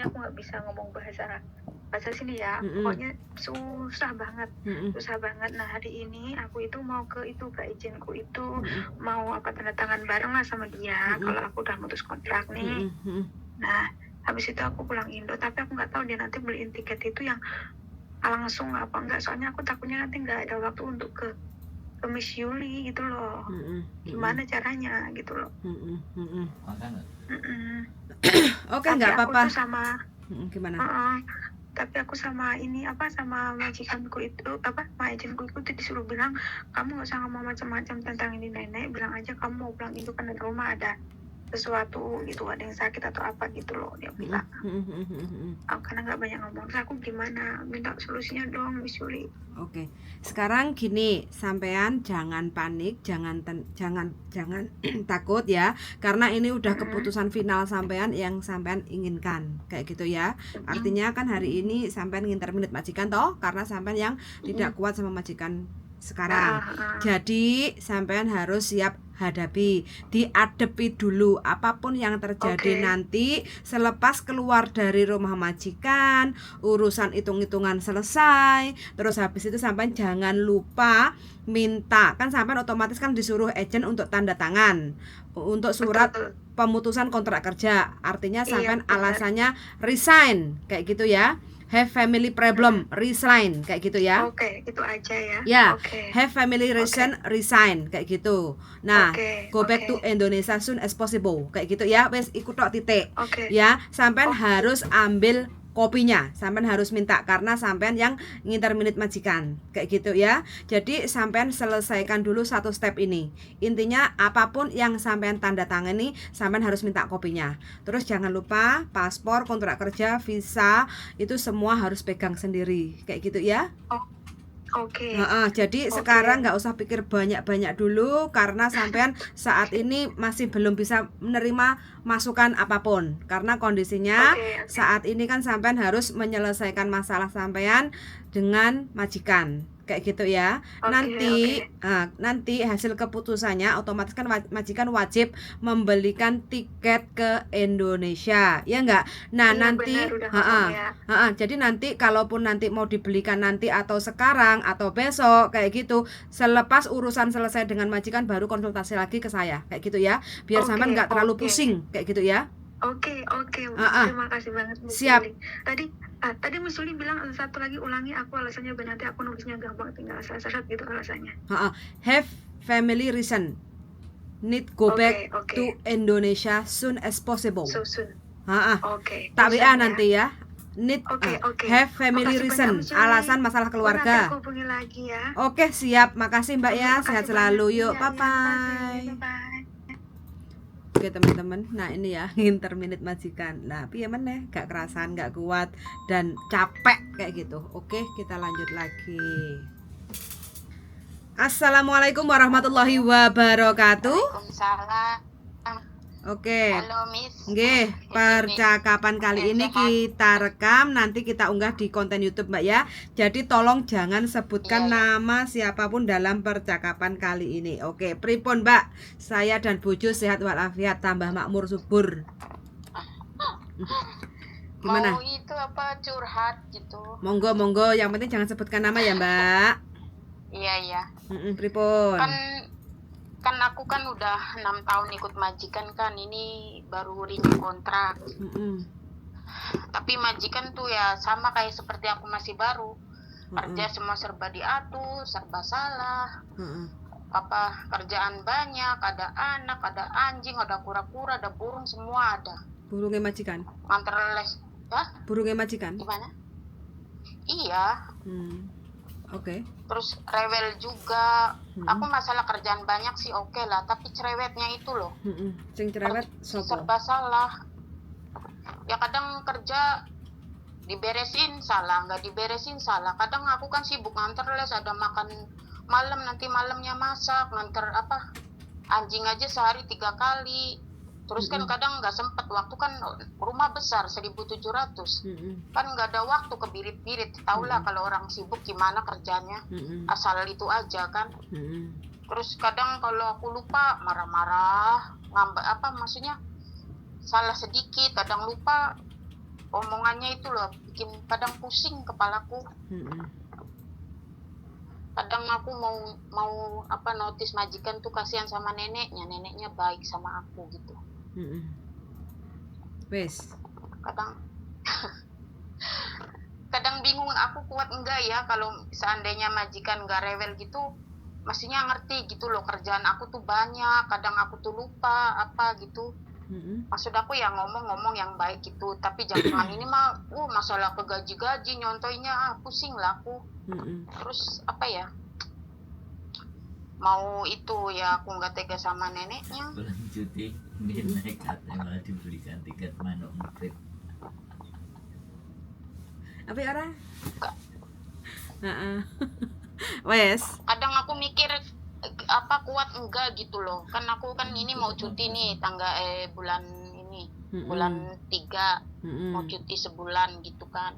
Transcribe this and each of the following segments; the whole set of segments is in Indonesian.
aku nggak bisa ngomong bahasa sini ya. Mm-mm. Pokoknya susah banget. Mm-mm. Nah hari ini aku itu mau ke agentku itu, Mm-mm. mau tanda tangan bareng lah sama dia. Mm-mm. Kalau aku udah mutus kontrak nih. Mm-mm. Nah habis itu aku pulang Indo, tapi aku nggak tahu dia nanti beliin tiket itu yang langsung apa enggak, soalnya aku takutnya nanti nggak ada waktu untuk ke Miss Yuli gitu loh. Gimana caranya gitu loh. Oke, nggak apa-apa. Sama gimana? Tapi aku sama sama majikanku itu majikanku itu disuruh bilang, kamu nggak usah ngomong macam-macam tentang ini nenek, bilang aja kamu mau pulang itu kan di rumah ada sesuatu gitu, ada yang sakit atau apa gitu loh, dia bilang. Karena nggak banyak ngomong, terus aku gimana, minta solusinya dong Miss Yuli. Oke, sekarang gini, sampean jangan panik, jangan takut ya, karena ini udah keputusan final sampean yang sampean inginkan, kayak gitu ya. Artinya kan hari ini sampean ingin terminate majikan toh, karena sampean yang tidak kuat sama majikan sekarang. Jadi sampean harus siap hadapi, diadepi dulu apapun yang terjadi nanti selepas keluar dari rumah majikan, urusan hitung-hitungan selesai. Terus habis itu sampean jangan lupa minta, kan sampean otomatis kan disuruh agent untuk tanda tangan untuk surat pemutusan kontrak kerja. Artinya sampean alasannya resign kayak gitu ya. Have family problem, resign kayak gitu ya. Oke, itu aja ya. Ya, have family reason, resign kayak gitu. Nah, go back to Indonesia soon as possible kayak gitu ya. Wes ikut tok titik. Ya, sampean harus ambil kopinya, sampean harus minta karena sampean yang ingin terminate majikan kayak gitu ya. Jadi sampean selesaikan dulu satu step ini. Intinya apapun yang sampean tanda tangani, sampean harus minta kopinya. Terus jangan lupa paspor, kontrak kerja, visa itu semua harus pegang sendiri kayak gitu ya. Jadi sekarang nggak usah pikir banyak-banyak dulu karena sampean saat ini masih belum bisa menerima masukan apapun karena kondisinya saat ini kan sampean harus menyelesaikan masalah sampean dengan majikan kayak gitu ya. Nanti hasil keputusannya otomatis kan majikan wajib membelikan tiket ke Indonesia ya enggak. Nah nanti jadi nanti kalaupun nanti mau dibelikan nanti atau sekarang atau besok kayak gitu, selepas urusan selesai dengan majikan baru konsultasi lagi ke saya kayak gitu ya, biar sampean nggak terlalu pusing kayak gitu ya. Terima kasih banget Miss Yuli. Tadi Miss Yuli bilang satu lagi, ulangi aku alasannya, nanti aku nulisnya gampang, tinggal salah-salah gitu alasannya. Have family reason, need go back to Indonesia soon as possible. Tak WA nanti ya. Need have family reason, alasan masalah keluarga. Oke, siap. Makasih Mbak ya. Sehat selalu. Yuk, bye-bye. Oke teman-teman, nah ini ya interminate majikan. Nah piye meneh, gak kerasan, gak kuat dan capek kayak gitu. Oke, kita lanjut lagi. Assalamualaikum warahmatullahi wabarakatuh. Waalaikumsalam. Oke. Halo Miss. Nggih, percakapan kali ini kita rekam, nanti kita unggah di konten YouTube Mbak ya. Jadi tolong jangan sebutkan nama siapapun dalam percakapan kali ini. Oke, pripun Mbak? Saya dan bojo sehat walafiat, tambah makmur subur. Gimana? Mau itu curhat gitu. Monggo, yang penting jangan sebutkan nama ya Mbak. Iya. Pripun? Kan aku kan udah 6 tahun ikut majikan kan, ini baru renew kontrak. Tapi majikan tuh ya sama kayak seperti aku masih baru. Kerja semua serba diatur, serba salah. Kerjaan banyak, ada anak, ada anjing, ada kura-kura, ada burung, semua ada. Burungnya majikan? Nganter les. Burungnya majikan? Gimana? Iya. Oke. Terus rewel juga. Aku masalah kerjaan banyak sih oke lah, tapi cerewetnya itu loh. Sing cerewet sopo? Serba salah. Ya kadang kerja diberesin salah, nggak diberesin salah. Kadang aku kan sibuk nganter les, ada makan malam, nanti malamnya masak, nganter anjing aja sehari 3 kali. Terus kan kadang nggak sempet, waktu kan rumah besar 1.700, kan nggak ada waktu ke birit-birit. Tahulah kalau orang sibuk gimana kerjanya, asal itu aja kan. Terus kadang kalau aku lupa marah-marah, maksudnya salah sedikit, kadang lupa omongannya itu loh bikin kadang pusing kepalaku. Kadang aku mau notice majikan tuh kasihan sama neneknya baik sama aku gitu. Wes. Kadang bingung aku kuat enggak ya kalau seandainya majikan nggak rewel gitu, mestinya ngerti gitu loh kerjaan aku tuh banyak, kadang aku tuh lupa apa gitu. Maksud aku ya ngomong yang baik gitu, tapi jangan ini mah masalah kegaji-gaji nyontoinya pusing lah aku. Terus apa ya, mau itu ya aku nggak tega sama neneknya. Pulang cuti dia nekat malah dibelikan tiket manuk ngeprit. Apa ya orang? Wes. Kadang aku mikir apa kuat enggak gitu loh, kan aku kan ini mau cuti nih bulan ini bulan 3 mau cuti sebulan gitu kan,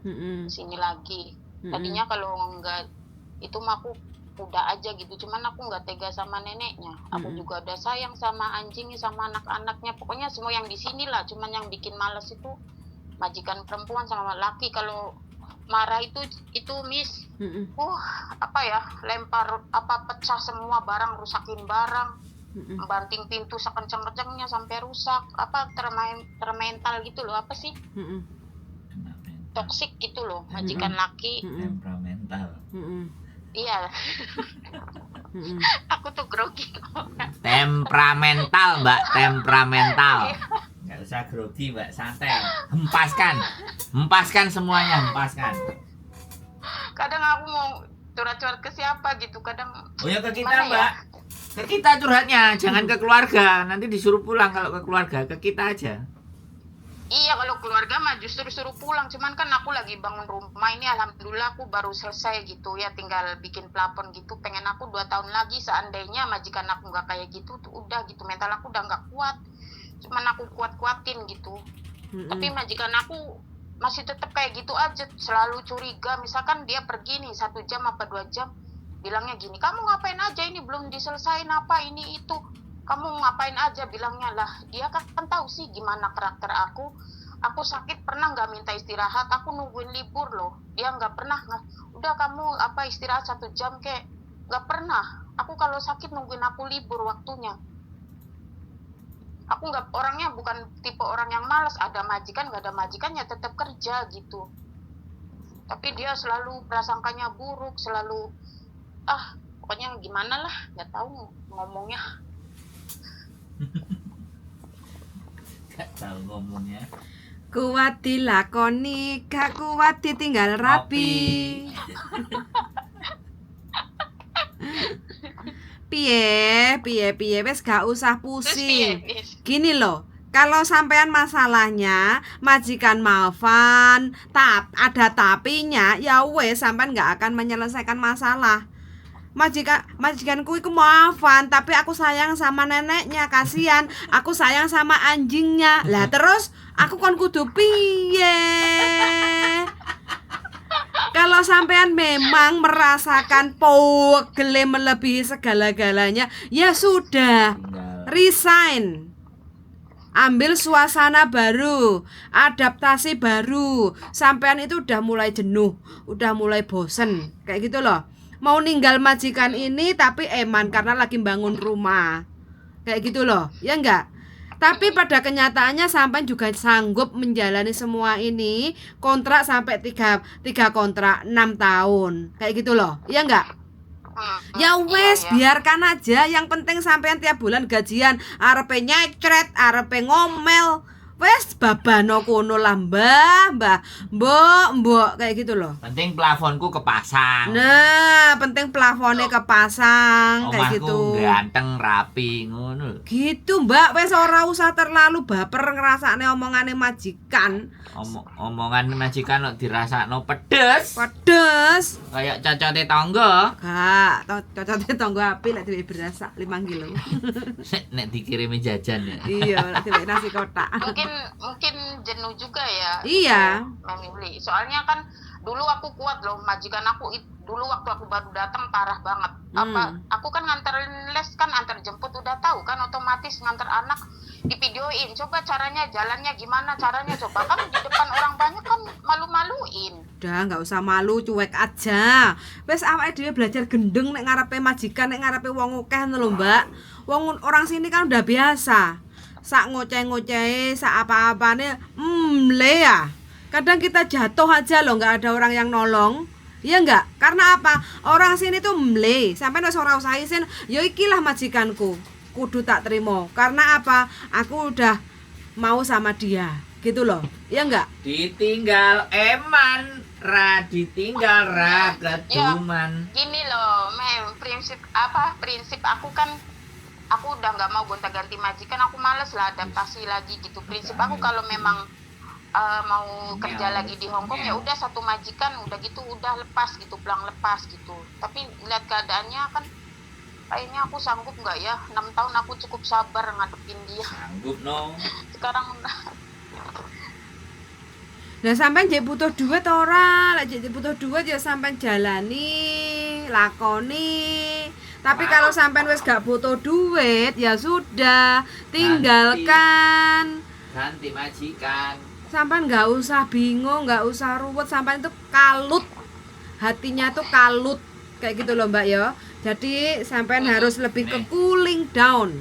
sini lagi. Tadinya kalau enggak itu mah aku udah aja gitu, cuman aku nggak tega sama neneknya. Aku juga udah sayang sama anjingnya sama anak-anaknya, pokoknya semua yang di sini lah. Cuman yang bikin males itu majikan perempuan sama laki. Kalau marah itu Miss, apa ya, lempar pecah semua barang, rusakin barang, banting pintu sekencang-kencangnya sampai rusak, termental gitu loh, apa sih, toksik gitu loh majikan laki. Temperamental. Iya. Aku tuh grogi. Temperamental, Mbak, temperamental. Nggak usah grogi, Mbak, santai. Hempaskan semuanya, hempaskan. Kadang aku mau curhat-curhat ke siapa gitu, kadang. Oh ya ke kita, Mbak. Ya? Ke kita curhatnya, jangan ke keluarga. Nanti disuruh pulang kalau ke keluarga, ke kita aja. Iya, kalau keluarga mah justru suruh pulang. Cuman kan aku lagi bangun rumah ini, alhamdulillah aku baru selesai gitu ya, tinggal bikin plafon gitu. Pengen aku 2 tahun lagi, seandainya majikan aku nggak kayak gitu tuh udah gitu, mental aku udah nggak kuat. Cuman aku kuat-kuatin gitu. Tapi majikan aku masih tetap kayak gitu aja, selalu curiga. Misalkan dia pergi nih 1 jam apa 2 jam, bilangnya gini, kamu ngapain aja ini belum diselesain apa ini itu, kamu ngapain aja, bilangnya lah. Dia kan tahu sih gimana karakter aku sakit pernah nggak minta istirahat, aku nungguin libur loh. Dia nggak pernah, udah kamu istirahat 1 jam kek, nggak pernah. Aku kalau sakit nungguin aku libur waktunya. Aku nggak, orangnya bukan tipe orang yang malas, ada majikan nggak ada majikan ya tetap kerja gitu. Tapi dia selalu prasangkanya buruk, selalu pokoknya gimana lah, nggak tahu ngomongnya. Gak tahu ngomongnya. Kuat dilakoni, gak kuat ditinggal rapi. Piye wes gak usah pusing. Gini loh, kalau sampean masalahnya majikan maafan, ada tapinya, ya wes sampean gak akan menyelesaikan masalah. Majikanku itu maafan, tapi aku sayang sama neneknya, kasihan. Aku sayang sama anjingnya. Lah terus aku kon kudu piye? Kalau sampean memang merasakan pegel melebihi segala-galanya, ya sudah, resign. Ambil suasana baru, adaptasi baru. Sampean itu udah mulai jenuh, udah mulai bosen, kayak gitu loh. Mau ninggal majikan ini tapi eman karena lagi bangun rumah, kayak gitu loh, ya enggak? Tapi pada kenyataannya sampai juga sanggup menjalani semua ini, kontrak sampai 3 kontrak 6 tahun, kayak gitu loh, ya enggak? Ya wes, biarkan aja. Yang penting sampean tiap bulan gajian arepe nyecret, arepe ngomel. Wes babano kono lah mbok kayak gitu loh. Penting plafonku kepasang. Nah, penting plafonnya kepasang kayak gitu. Omahku ganteng rapi ngono. Gitu Mbak, wes ora usah terlalu baper ngrasakne omongane majikan. Omongan majikan kok dirasakno pedes. Pedes. Kayak cocote tangga. Gak, cocote tangga api lek dhewe beras 5 kilo. Nek dikirimi jajan ya. Iya, lek dhewe nasi kotak. Mungkin jenuh juga ya. Iya. Memilih. Soalnya kan dulu aku kuat loh, majikan aku dulu waktu aku baru datang parah banget. Aku kan nganterin les kan, antar jemput udah tahu kan, otomatis nganter anak divideoin, coba caranya, jalannya gimana caranya, coba kan di depan orang banyak kan malu-maluin. Udah nggak usah malu, cuek aja. Wes awake dhewe belajar gendeng nek ngarepe majikan, nek ngarepe wong akeh lho, Mbak. Wong orang sini kan udah biasa. Sak ngoceh-ngocehe, sak apa-apane le ya. Kadang kita jatuh aja loh, nggak ada orang yang nolong. Iya enggak? Karena apa? Orang sini tuh mle. Sampai nek ora usah isin, ya ikilah majikanku. Kudu tak terima. Karena apa? Aku udah mau sama dia. Gitu loh. Iya enggak? Ditinggal eman, ditinggal keduman. Gini loh, prinsip aku kan, aku udah nggak mau gonta-ganti majikan, aku males lah adaptasi lagi gitu. Prinsip aku kalau memang mau kerja lagi di Hong Kong ya udah satu majikan, udah gitu udah lepas gitu, pulang lepas gitu. Tapi lihat keadaannya kan kayaknya aku sanggup nggak ya, 6 tahun aku cukup sabar ngadepin dia. Sanggup no. Sekarang Nah sampean jek butuh duit ora? Lek jek butuh duit ya sampean jalani, lakoni. Tapi kalau sampean wis gak butuh duit ya sudah, tinggalkan. Ganti majikan. Sampean nggak usah bingung, nggak usah ruwet, sampean itu kalut, hatinya tuh kalut kayak gitu loh Mbak ya. Jadi sampean harus lebih ke cooling down.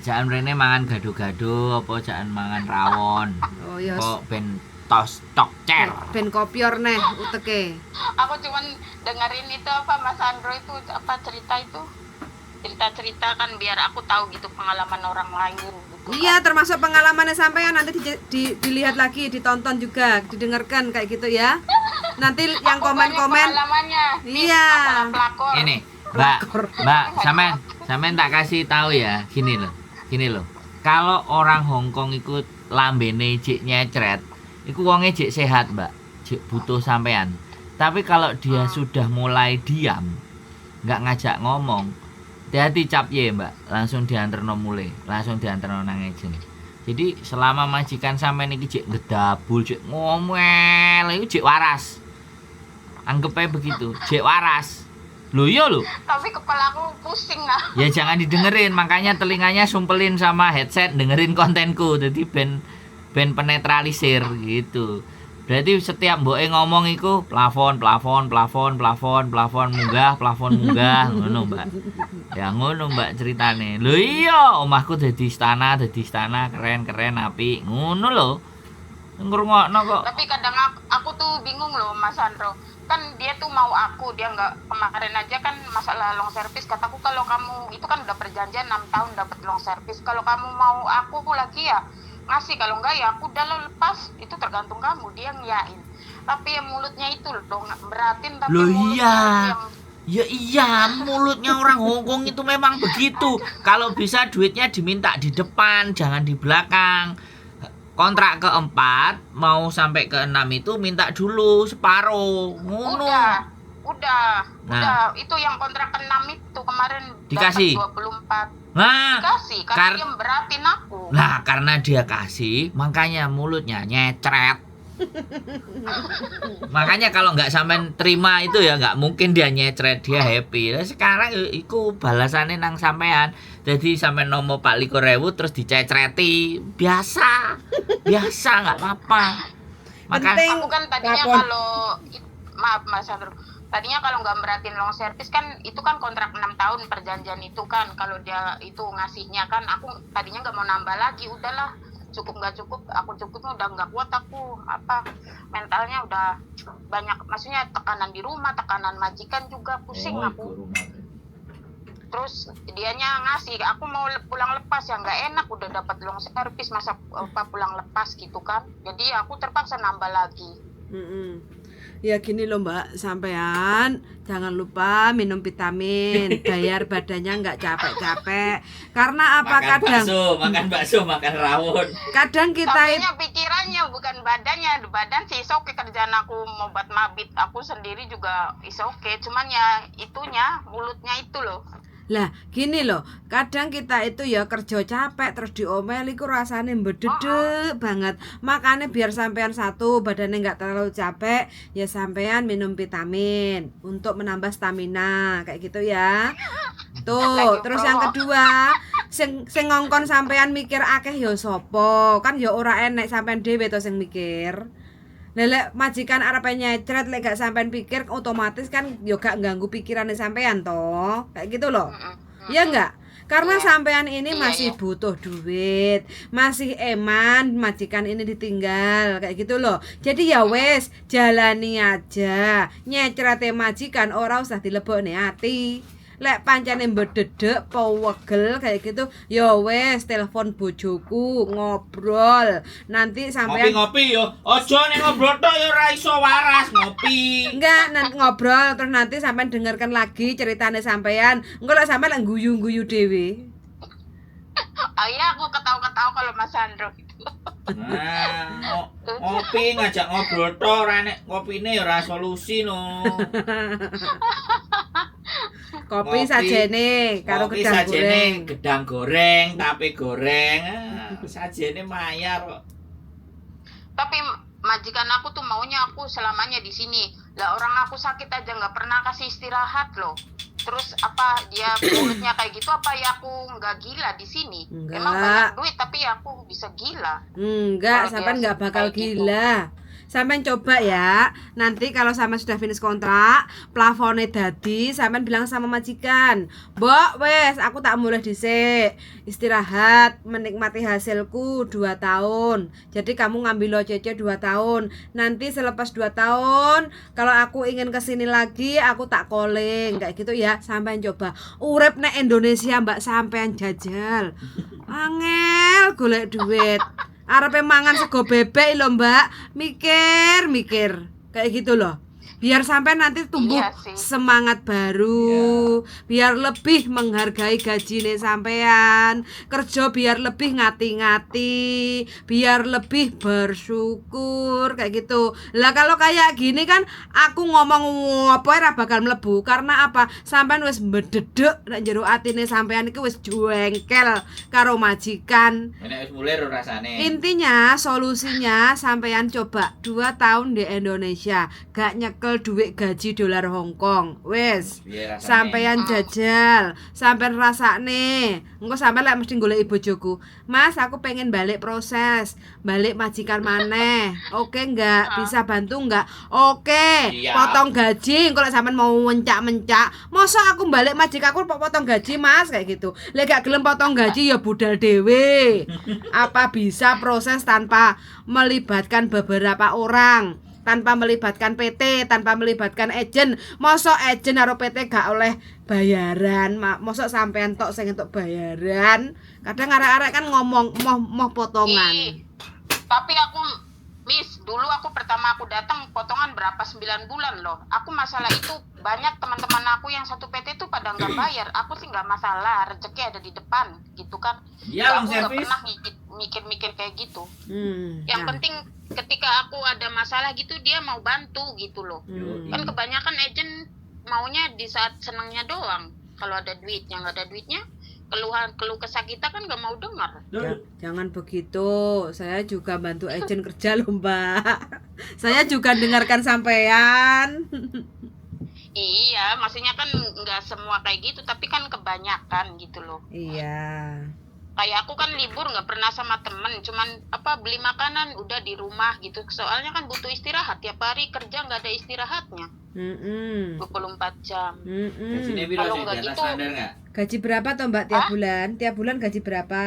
Jangan rene mangan gado-gado, apa jangan mangan rawon. Oh ya. Kok ben tos tok cer. Ben kopior neh uteke. aku cuman dengerin itu apa Mas Andro itu apa cerita kan biar aku tahu gitu pengalaman orang lain gitu. Iya, termasuk pengalamannya sampean nanti dilihat lagi, ditonton juga, didengarkan kayak gitu ya. Nanti yang komen-komen. Iya. Ini, Mbak, sampean tak kasih tahu ya, gini loh. Kalau orang Hong Kong ikut lambene jek nyecret, iku wonge jek sehat, Mbak. Jek butuh sampean. Tapi kalau dia sudah mulai diam, nggak ngajak ngomong, hati-hati cap ye Mbak, langsung dianterno mulai, langsung dianterno nang ejen. Jadi selama majikan sampean iki jek ngedabul, jek ngomel, iku jek waras. Anggap aja begitu, jek waras. Lho iya lho. Tapi kepala aku pusing lah. Ya jangan didengerin, makanya telinganya sumpelin sama headset dengerin kontenku. Jadi ben penetralisir gitu. Berarti setiap mboke ngomong iku plafon munggah ngono Mbak. Ya ngono Mbak ceritane. Lho iya, omahku dadi istana keren apik. Ngono lho. Ngrungokno kok. Tapi kadang aku tuh bingung loh Mas Andro. Kan dia tuh mau aku, dia nggak, kemarin aja kan masalah long service, kataku kalau kamu itu kan udah perjanjian 6 tahun dapat long service. Kalau kamu mau aku lagi ya ngasih, kalau enggak ya aku udah lo lepas, itu tergantung kamu, dia ngiyain. Tapi yang mulutnya itu loh beratin, tapi loh mulutnya iya yang ya iya, mulutnya orang Hong Kong itu memang begitu. Kalau bisa duitnya diminta di depan, jangan di belakang. Kontrak keempat mau sampai ke 6 itu minta dulu separuh ngono. Udah, itu yang kontrak ke-6 itu kemarin dikasih 24. Nah, Dikasih karena dia beratin aku. Nah, karena dia kasih, makanya mulutnya nyecret. Makanya kalau nggak sampean terima itu ya nggak mungkin dia nyecret, dia happy. Nah, sekarang iku balasannya nang sampean. Jadi sampean nomor 24.000 terus dicecreti. Biasa nggak apa-apa. Makanya aku kan tadinya kalau maaf Mas Andro, tadinya kalau nggak beratin long service kan itu kan kontrak 6 tahun perjanjian itu kan, kalau dia itu ngasihnya kan aku tadinya nggak mau nambah lagi, udahlah cukup nggak cukup, aku cukupnya udah nggak kuat, aku mentalnya udah banyak, maksudnya tekanan di rumah, tekanan majikan juga pusing aku. Terus dianya ngasih, aku mau pulang lepas ya nggak enak, udah dapat long service masa pulang lepas gitu kan, jadi aku terpaksa nambah lagi. Ya gini loh Mbak, sampean jangan lupa minum vitamin, bayar badannya nggak capek-capek. Karena apa? makan bakso, makan rawon. Kadang kita Tapi pikirannya bukan badannya, badan sih is oke, kerjaan aku mau buat mabit, aku sendiri juga is oke, cuman ya itunya, mulutnya itu loh. Lah, gini loh, kadang kita itu ya kerja capek terus diomel iku rasane mbededek banget. Makanya biar sampean satu badannya nggak terlalu capek, ya sampean minum vitamin untuk menambah stamina kayak gitu ya. Tuh, Lagi terus yang promo. kedua, sing ngongkon sampean mikir akeh ya sapa? Kan ya ora enek sampean dhewe to sing mikir. Lek majikan arepe nyecret lek gak sampean pikir otomatis kan yo gak ganggu pikirannya sampean toh. Kayak gitu loh. Ya enggak? Karena Iya. sampean ini Iya, masih iya. butuh duit, masih eman majikan ini ditinggal kayak gitu loh. Jadi ya wes jalani aja. Nyecrete majikan ora usah dilebokne ati. Lek pancene mbededek pewegel kayak gitu, ya wes telepon bojoku ngobrol. Nanti sampean Ngopi-ngopi yo. Ojo nek ngobrol tok yo ora iso waras ngopi. enggak nanti ngobrol terus nanti sampean dengarkan lagi ceritanya sampean. Engko lek sampean lek guyu-guyu dhewe. Oh iya, aku ketawa-ketawa kalau Mas Sandro itu. Nah, ngopi ngajak ngobrol tok ora nek ngopine yo ora solusi no. Kopi Ngopi. sajene karo Ngopi gedang sajene goreng. gedang goreng, tape goreng. Sajene mayar kok. Tapi majikan aku tuh maunya aku selamanya di sini. Lah orang aku sakit aja nggak pernah kasih istirahat loh. Terus apa dia mulutnya kayak gitu, apa ya aku nggak gila di sini? Enggak. Emang banyak duit tapi ya aku bisa gila. Enggak, Kalau sampean dia enggak bakal kayak gitu. gila. Sampean coba ya. Nanti kalau sampean sudah finish kontrak, plafone dadi, sampean bilang sama majikan, "Mbok, wes aku tak mulai dhisik. Istirahat, menikmati hasilku 2 tahun. Jadi kamu ngambil OCC 2 tahun. Nanti selepas 2 tahun, kalau aku ingin kesini lagi, aku tak calling." Kayak gitu ya. Sampean coba. Urip nek Indonesia, Mbak, sampean jajal. Angel golek duit. Arepe mangan sego bebek lho Mbak, mikir kayak gitu loh. Biar sampai nanti tumbuh Iya sih. semangat baru, biar lebih menghargai gajinya sampean, kerja biar lebih ngati-ngati, biar lebih bersyukur kayak gitu. Lah kalau kayak gini kan aku ngomong apa ora bakal mlebu karena apa? Sampean wis mbededek nek jero atine sampean iki wis jengkel karo majikan. Nek wis mulai ro rasane. Intinya solusinya sampean coba 2 tahun di Indonesia gak nyekel duit gaji dolar Hong Kong. Wes Piye rasane? sampean jajal, sampean rasakne. Engko sampean lek mesti golek bojoku. Mas, aku pengen balik proses, balik majikan maneh. Oke enggak? Bisa bantu enggak? Oke. Siap. Potong gaji. Engko lek sampean mau mencak-mencak, masa aku balik majikanku potong gaji, Mas? Kayak gitu. Lek gak gelem potong gaji ya budal dhewe. Apa bisa proses tanpa melibatkan beberapa orang? Tanpa melibatkan PT, tanpa melibatkan agen. Mosok agen karo PT gak oleh bayaran, mosok sampean tok sing entuk bayaran. Kadang arek-arek kan ngomong moh potongan. Tapi aku Miss, dulu aku pertama aku datang potongan berapa 9 bulan loh. Aku masalah itu banyak teman-teman aku yang satu PT itu pada nggak bayar. Aku sih nggak masalah, rezeki ada di depan gitu kan. Iya, Aku Bang nggak Servis. pernah mikir-mikir kayak gitu. Yang Nah. penting ketika aku ada masalah gitu dia mau bantu gitu loh. Kan kebanyakan agent maunya di saat senangnya doang. Kalau ada duit, yang nggak ada duitnya, keluh kesah kita kan nggak mau dengar. Jangan begitu. Saya juga bantu agen kerja loh, Mbak. Saya juga dengarkan sampean. Iya, maksudnya kan nggak semua kayak gitu, tapi kan kebanyakan gitu loh. Iya. Kayak aku kan libur nggak pernah sama temen, cuman apa beli makanan udah di rumah gitu. Soalnya kan butuh istirahat, tiap hari kerja nggak ada istirahatnya, 24 jam. Gajinya piro Kalau sih? nggak Di atas gitu- standar enggak? Gaji berapa toh Mbak tiap bulan? Tiap bulan gaji berapa?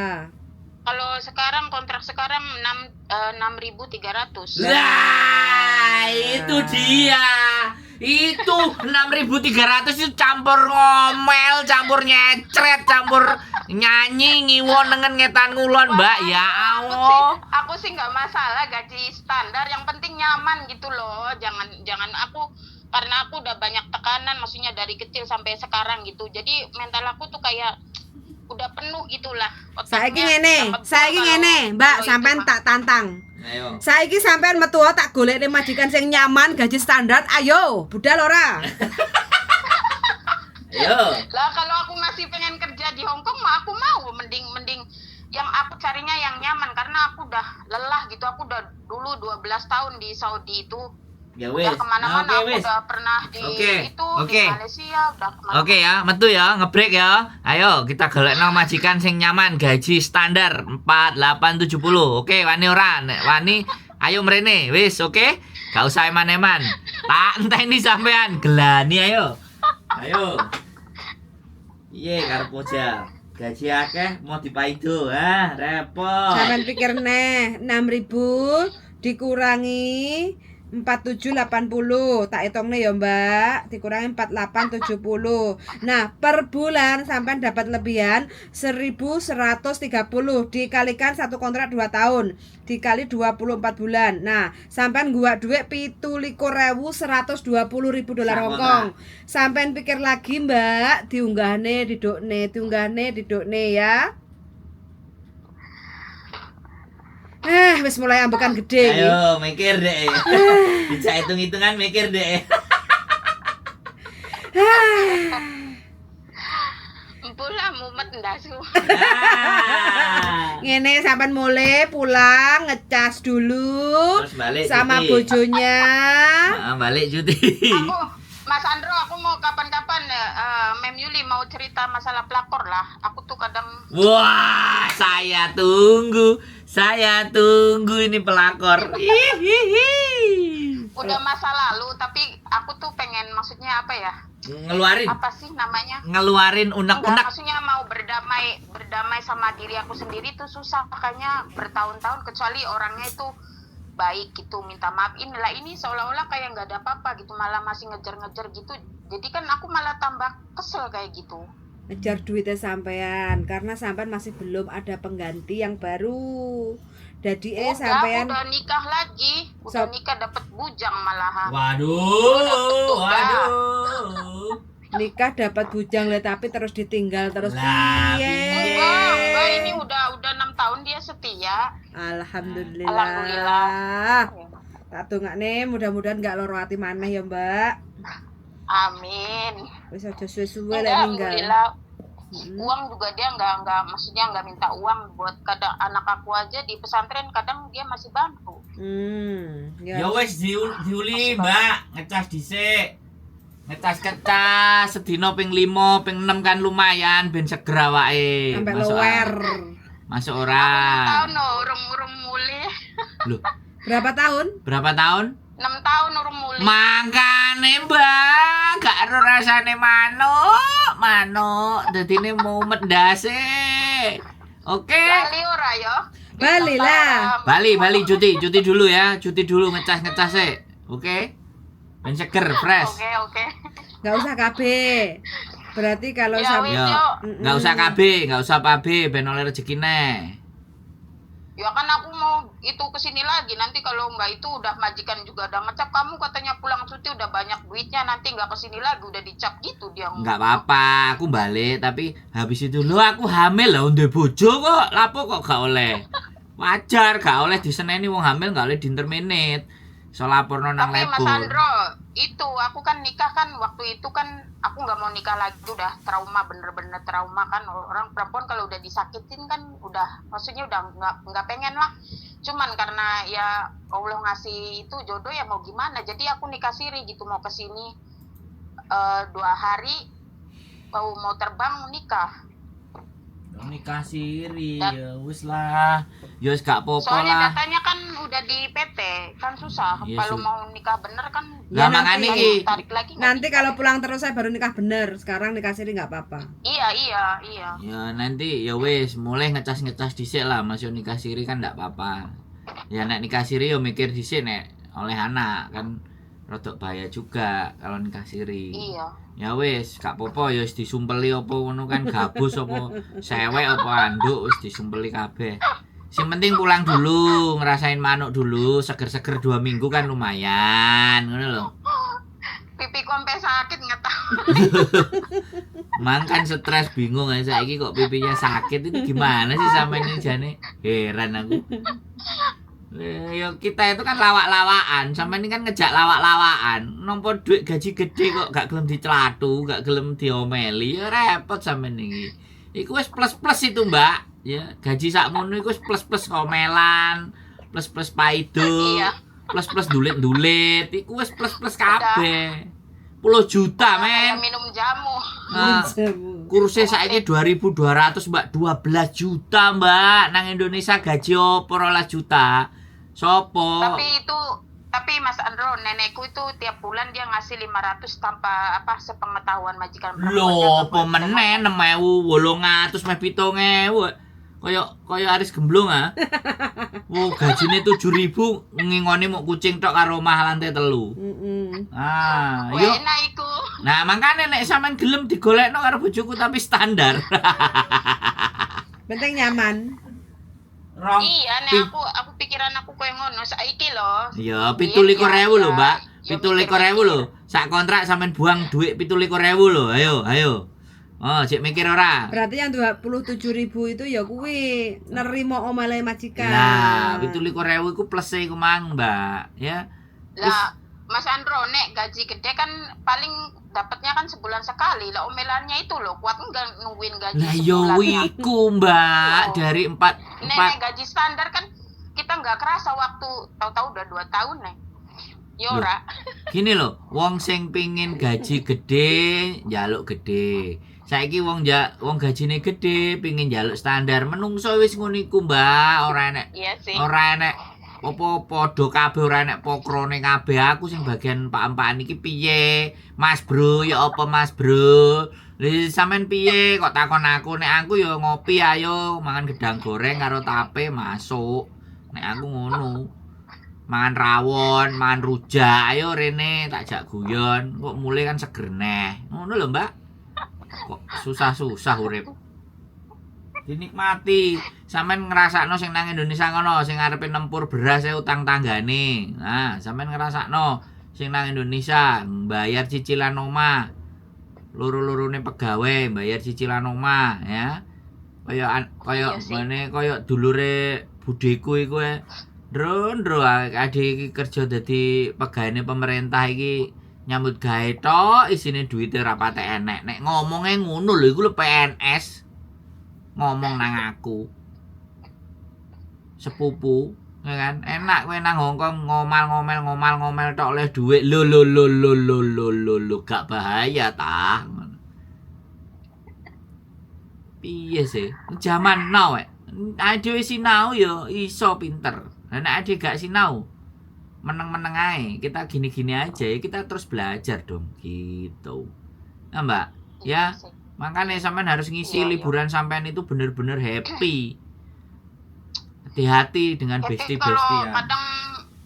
Kalau sekarang kontrak sekarang 6.300. Lah, itu dia. Itu 6.300 itu campur ngomel, campur nyecret, campur nyanyi ngiwon nengen ngetan ngulon, Mbak. Ya Allah. Aku sih nggak masalah gaji standar, yang penting nyaman gitu loh. Jangan aku, karena aku udah banyak tekanan, maksudnya dari kecil sampai sekarang gitu. Jadi mental aku tuh kayak udah penuh gitulah. Saiki ngene, Mbak, sampean tak tantang. Ayo. Saiki sampean metu tak golekne majikan sing nyaman, gaji standar. Ayo, budal ora? Ayo. Lah kalau aku masih pengen kerja di Hong Kong mah aku mau mending yang aku carinya yang nyaman karena aku udah lelah gitu. Aku udah dulu 12 tahun di Saudi itu. Ya wis. Udah kemana-mana Oke, aku wis. udah pernah di Oke, itu oke. di Malaysia udah kemana. Oke ya, metu ya, ngebreak ya. Ayo kita golekno majikan sing nyaman, gaji standar 4870. Oke, wani ora? Nek wani ayo mrene. Wis, oke? Gak usah eman-eman. Tak enteni sampean, gelani ayo. Ayo. Iye karep Ojal. Gaji akeh mau dipaido, repot. Sampean pikir neh 6.000 dikurangi 4780, tak hitungne ya Mbak, dikurangi 4870. Nah, per bulan sampean dapat lebihan 1130 dikalikan satu kontrak 2 tahun dikali 24 bulan. Nah, sampean gua duit 17.120.000 dolar Sak Hongkong. Sampean pikir lagi Mbak, diunggahne didukne ya. Wis mulai ambekan gede iki. Ayo mikir deh. Bisa hitung-hitungan mikir deh. Pula mumet ndasu. Ngene sampean mulai pulang ngecas dulu Terus balik sama cuti. bojonya. Balik cuti. Aku Mas Andro, aku mau kapan-kapan Mem Yuli mau cerita masalah pelakor lah. Aku tuh kadang Wah, saya tunggu ini pelakor. Hihihi. udah masa lalu, tapi aku tuh pengen maksudnya apa ya? Ngeluarin, Apa sih namanya? ngeluarin Enggak, unek-unek. maksudnya mau berdamai sama diri aku sendiri tuh susah, makanya bertahun-tahun kecuali orangnya itu baik gitu, minta maaf. Inilah ini seolah-olah kayak nggak ada apa-apa gitu, malah masih ngejar-ngejar gitu. Jadi kan aku malah tambah kesel kayak gitu. Ngejar duitnya sampean karena sampean masih belum ada pengganti yang baru. Jadi sampean Udah nikah lagi, udah nikah dapat bujang malahan. Waduh. nikah dapat bujang lah tapi terus ditinggal terus Lah, piye? Enggak, ini udah 6 tahun dia setia. Alhamdulillah. Alhamdulillah. Tak dongakne mudah-mudahan gak loro ati maneh ya, Mbak. Amin. Wis aja suwe-suwe Enggak, lek ninggal. alhamdulillah. Uang juga dia nggak maksudnya nggak minta uang buat kadang anak aku aja di pesantren kadang dia masih bantu. Ya wis diuli, Mbak, ngecas dhisik. Ngecas sedina ping 5, ping 6 kan lumayan ben seger awake. sampai lower. Masuk 6 ora. tahun loh, urung mulih. Loh, Berapa tahun? berapa tahun? 6 tahun urung mulih. Makane Mbak, gak ero rasane manuk. Dadine mumet ndase. Oke. Lali ora yo. Bali lah. Bali cuti dulu ya. Cuti dulu ngecas sik. Oke. Ben seger, fresh. Oke. Gak usah KB. Berarti kalau Ya sampai wis Yo, yo. nggak usah KB, nggak usah PAB, ben oleh rezekine. Ya kan aku mau itu kesini lagi. Nanti kalau nggak itu udah majikan juga udah ngecap kamu katanya pulang cuti udah banyak duitnya nanti nggak kesini lagi udah dicap gitu dia. Nggak apa-apa, aku balik tapi habis itu lo aku hamil lah ndek bojo kok. Lapo kok gak oleh. Wajar gak oleh diseneni wong hamil gak oleh diinterminate. So laporno nang Tapi Mas lebur. Andro, itu aku kan nikah kan waktu itu kan aku nggak mau nikah lagi udah trauma bener-bener trauma kan orang perempuan kalau udah disakitin kan udah maksudnya udah nggak pengen lah. Cuman karena ya Allah ngasih itu jodoh ya mau gimana. Jadi aku nikah siri gitu mau kesini 2 hari mau terbang nikah. Nikah siri, Dan- ya wis lah. Ya wis gak apa-apa Soalnya lah. datanya kan udah di PT kan susah. Iya, Kalau Su. mau nikah bener kan Ya, Lah makane nanti- iki tarik lagi. nggak nanti bisa. kalau pulang terus saya baru nikah bener. Sekarang nikah siri nggak apa-apa. Iya. ya nanti ya wis mulai ngecas dhisik lah Mas yo nikah siri kan ndak apa-apa. Ya nek nikah siri yo mikir dhisik nek oleh anak kan rodok bahaya juga kalau nikah siri. Iya. Ya wis gak apa-apa ya wis disumpeli apa ngono kan gabus apa sewek apa anduk wis disumpeli kabeh. Sing penting pulang dulu, ngerasain manuk dulu, seger-seger 2 minggu kan lumayan, ngono lho. Pipi sampai sakit nggak tahu. Mang kan stres bingung aja saiki kok pipinya sakit itu gimana sih sampe ini jane? Heran aku. Ya kita itu kan lawak-lawakan, sampean ini kan ngejak lawak-lawakan. Nompo duit gaji gede kok gak gelem dicelatu, gak gelem diomeli, ya repot sampean iki. Iku wis plus-plus itu, Mbak. Ya, gaji sakmono iku wis plus-plus omelan, plus-plus paido, Iya. plus-plus dulit-dulit, iku wis plus-plus kabeh. 10 juta, Kayak men. minum jamu. Nah, kursi saiki 2.200, Mbak. 12 juta, Mbak. Nang Indonesia gaji opo 12 juta? Sopo? Tapi Mas Andro, nenekku itu tiap bulan dia ngasih 500 tanpa sepengetahuan majikan Lho, apa perempuannya. meneh 6.800 meh 7.000. Kaya Aris Gemblung ah. Wo gajine 7.000 ngingoni mau kucing tok karo omah lantai 3. Ah, Wah, yuk. enak iku. Nah, makanya nek sampean gelem digolekno karo bojoku tapi standar. Penting nyaman. Rong. Iya, nek aku pikiran aku koyo ngono saiki lho. Ya, 17.000 lho, Mbak. 17.000 lho. Sak kontrak sampean buang duit 17.000 lho. Ayo. Oh, cek mikir ora? Berarti yang 27.000 itu ya kuwi nerima omele majikan. Lah, 17.000 iku plus iku mang, Mbak. Ya. Lah, Mas Andro, nek gaji gede kan paling dapatnya kan sebulan sekali. Lah omelannya itu loh, kuat enggak nungguin gaji Lah yo sebulan. Ya? iku, Mbak, Oh. dari 4 Nek gaji standar kan kita nggak kerasa waktu tahu-tahu udah 2 tahun nih. Yo Loh. ora. Gini loh, wong sing pingin gaji gede, njaluk gede. Saiki wong gajine gede, pingin njaluk standar. Menungso wis ngono iku, Mbak. Ora enek Iya sih. apa padha kabeh, ora enek pokrone kabeh. Aku sing bagian pak-pakan iki piye? Mas Bro, ya apa Mas Bro? Lha sampean piye kok takon aku? Nek aku ya ngopi ayo, mangan gedang goreng karo tape masuk. Nek aku ngono. Mangan rawon, mangan rujak, ayo rene tak jak guyon. Kok mulai kan seger neh. Ngono lho, Mbak. Kok susah-susah urip. Dinikmati. Sampeyan ngrasakno sing nang Indonesia ngono, sing ngarepe nempur beras e utang tanggane. Nah, sampeyan ngrasakno sing nang Indonesia bayar cicilan omah. Loro-lorone pegawai bayar cicilan omah ya. Kaya Iya sih. ngene kaya dulure budeku iku Ndro adik iki kerja dadi pegawai pemerintah iki nyambut gawe tok isine duwite ora patek enek. Nek ngomonge ngono lho iku lho PNS. Ngomong nang aku. Sepupu, ya kan? Enak kowe nang Hongkong ngomel tok oleh dhuwit. Lho gak bahaya ta. Piye sih? Zaman now dhewe sinau ya iso pinter. Lah nek ade gak sinau meneng-meneng ae. Kita gini-gini aja ya, kita terus belajar dong gitu. Nah, Mbak, ya. Iya sih. Makanya sampean harus ngisi Iya. liburan sampean itu bener-bener happy. Hati-hati dengan Tapi bestie-bestie kalau ya. kadang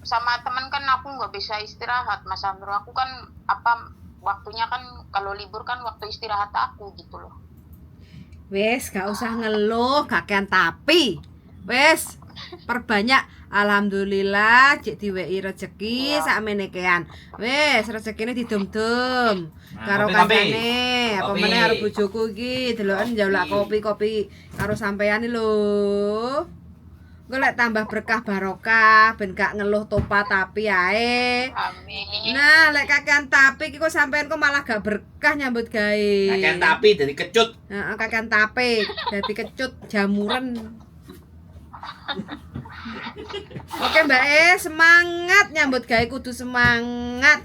sama temen kan aku nggak bisa istirahat, Mas Andro. Aku kan waktunya kan kalau libur kan waktu istirahat aku gitu loh. Wes, gak usah ngeluh, kakean tapi. Wes, perbanyak. Alhamdulillah, cek diweki rezeki Iya. sakmene kean. Wes, rezekine didum-dum. Nah, Karo kopi. kancane, apa Kopi. meneh karo bojoku iki deloken njaluk kopi karo sampean iki lho. Golek tambah berkah barokah ben gak ngeluh topa tapi ae. Amin. Nah, lek kakean tapi iki kok sampean kok malah gak berkah nyambut gawe. Kakek tapi dari kecut. Heeh, kakean tape dadi kecut jamuran. Oke Mbak semangat nyambut gawe kudu semangat.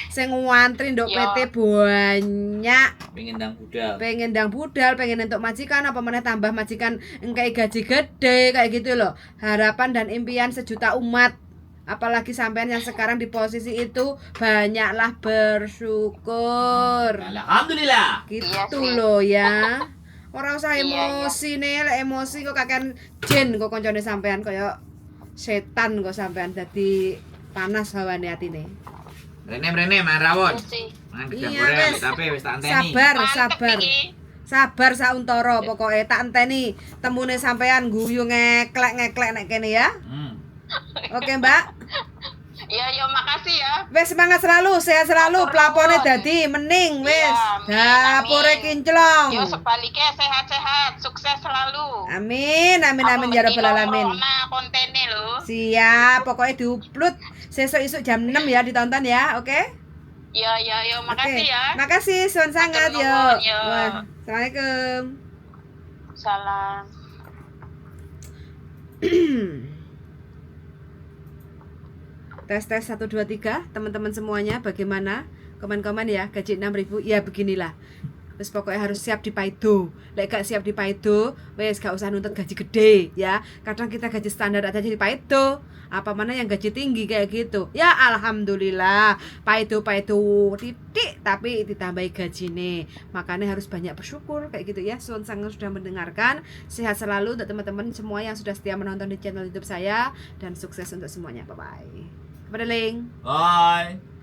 Sing ngantri ndok Yo. PT banyak. Pengen ndang budal. Pengen ndang budal, pengen entuk majikan apa meneh tambah majikan engkai gaji gede kayak gitu loh. Harapan dan impian sejuta umat. Apalagi sampean yang sekarang di posisi itu banyaklah bersyukur. Alhamdulillah. Gitu Iya sih. loh ya. Ora usah Iya, emosi nih, lek emosi kok kakean jin kok koncone sampean kaya setan kok sampean dadi panas hawane atine. Rene main rawon. Iya sih. Mangan gedang Iya, goreng wes. tapi wis tak anteni. Sabar, Mantep sabar. iki. Sabar sauntara pokoke tak enteni temune sampean guyu ngeklek nek kene ya. Hmm. Oke, Mbak. Iya, yo makasih ya. Wes semangat selalu, sehat selalu, Matur pelapone nuwun. dadi mening wes. Iya, amin, Dapure amin. kinclong. Yo sebaliknya sehat-sehat, sukses selalu. Amin, amin ya rabbal alamin. Nah, kontennya lo. Siap, pokoknya diupload sesuk-isuk jam 6 ya ditonton ya, oke? Iya, yo makasih Oke. ya. Makasih, suwun sangat Matur yo. nuwun, yo. Wah, Assalamualaikum. Salam. Tes 1 2 3, teman-teman semuanya bagaimana? Komen-komen ya, gaji 6.000. Ya beginilah. Wes pokoknya harus siap di paido. Lek gak siap di paido, wes gak usah nuntut gaji gede ya. Kadang kita gaji standar aja di paido. Apa mana yang gaji tinggi kayak gitu. Ya alhamdulillah, paido titik tapi ditambahi gaji nih. Makanya harus banyak bersyukur kayak gitu ya. Suwun sangat sudah mendengarkan. Sehat selalu untuk teman-teman semua yang sudah setia menonton di channel YouTube saya dan sukses untuk semuanya. Bye bye. Kepada Ling. Bye.